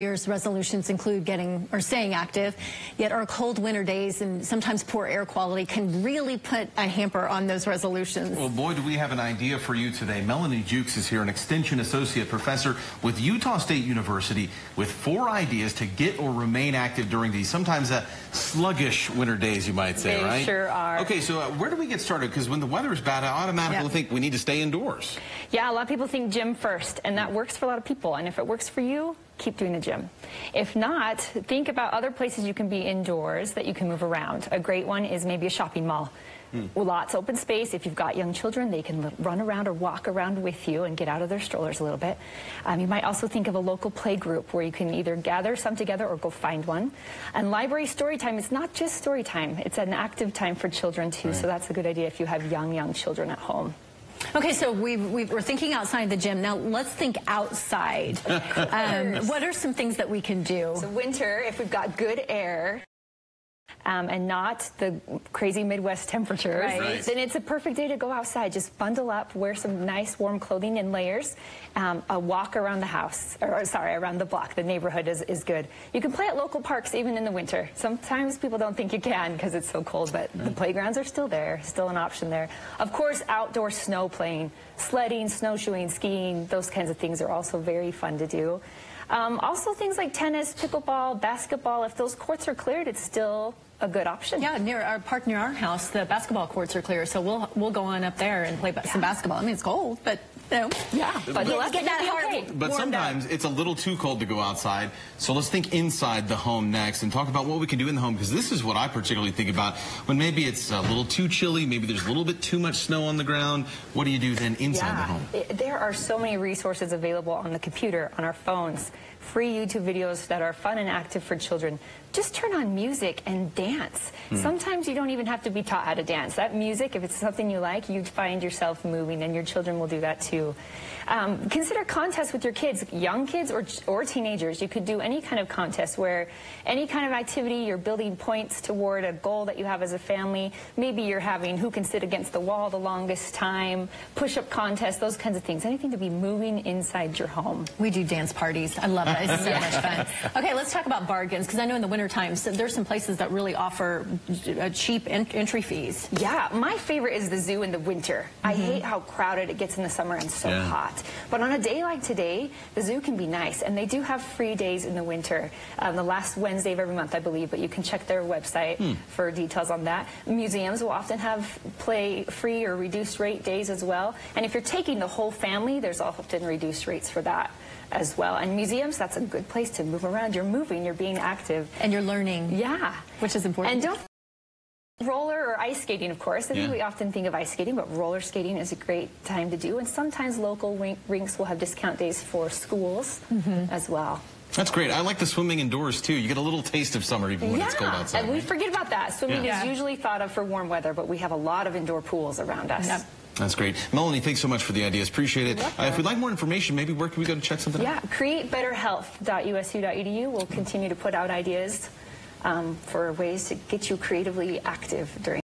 Year's resolutions include getting or staying active, yet our cold winter days and sometimes poor air quality can really put a hamper on those resolutions. Well, boy, do we have an idea for you today. Melanie Jukes is here, an Extension Associate Professor with Utah State University, with 4 ideas to get or remain active during these sometimes sluggish winter days, you might say, right? They sure are. Okay, so where do we get started? Because when the weather is bad, I automatically think we need to stay indoors. Yeah, a lot of people think gym first, and that works for a lot of people. And if it works for you, keep doing the gym. If not, think about other places you can be indoors that you can move around. A great one is maybe a shopping mall. Lots of open space. If you've got young children, they can run around or walk around with you and get out of their strollers a little bit. You might also think of a local play group where you can either gather some together or go find one. And library story time is not just story time. It's an active time for children too, so that's a good idea if you have young children at home. Okay, so we're thinking outside the gym. Now let's think outside. What are some things that we can do? So winter, if we've got good air, and not the crazy Midwest temperatures, then it's a perfect day to go outside. Just bundle up, wear some nice warm clothing in layers, a walk around the house, or sorry, around the block. The neighborhood is good. You can play at local parks even in the winter. Sometimes people don't think you can because it's so cold, but the playgrounds are still there, still an option there. Of course, outdoor snow playing, sledding, snowshoeing, skiing, those kinds of things are also very fun to do. Also things like tennis, pickleball, basketball, if those courts are cleared, it's still a good option. Yeah, near our park near our house, the basketball courts are clear, so we'll go on up there and play some basketball. I mean, it's cold, but you know, but let's get that heart. But sometimes it's a little too cold to go outside, so let's think inside the home next and talk about what we can do in the home, because this is what I particularly think about when maybe it's a little too chilly, maybe there's a little bit too much snow on the ground. What do you do then inside the home? There are so many resources available on the computer, on our phones, free YouTube videos that are fun and active for children. Just turn on music and dance. Sometimes you don't even have to be taught how to dance. That music, if it's something you like, you find yourself moving, and your children will do that too. Consider contests with your kids, young kids or teenagers. You could do any kind of contest where any kind of activity, you're building points toward a goal that you have as a family. Maybe you're having who can sit against the wall the longest time, push-up contests, those kinds of things. Anything to be moving inside your home. We do dance parties. I love it. It's so much fun. Okay, let's talk about bargains, because I know in the winter times there's some places that really offer cheap entry fees. Yeah, my favorite is the zoo in the winter. I hate how crowded it gets in the summer and so hot. But on a day like today, the zoo can be nice, and they do have free days in the winter. The last Wednesday of every month, I believe, but you can check their website for details on that. Museums will often have free or reduced rate days as well. And if you're taking the whole family, there's often reduced rates for that as well. And museums, that's a good place to move around. You're moving, you're being active. And you're learning. Yeah. Which is important. And don't roller or ice skating, of course. I think we often think of ice skating, but roller skating is a great time to do. And sometimes local rinks will have discount days for schools as well. That's great. I like the swimming indoors too. You get a little taste of summer even when it's cold outside. And we forget about that. Swimming is usually thought of for warm weather, but we have a lot of indoor pools around us. That's great. Melanie, thanks so much for the ideas. Appreciate it. If we'd like more information, maybe where can we go to check something out? createbetterhealth.usu.edu. We'll continue to put out ideas for ways to get you creatively active during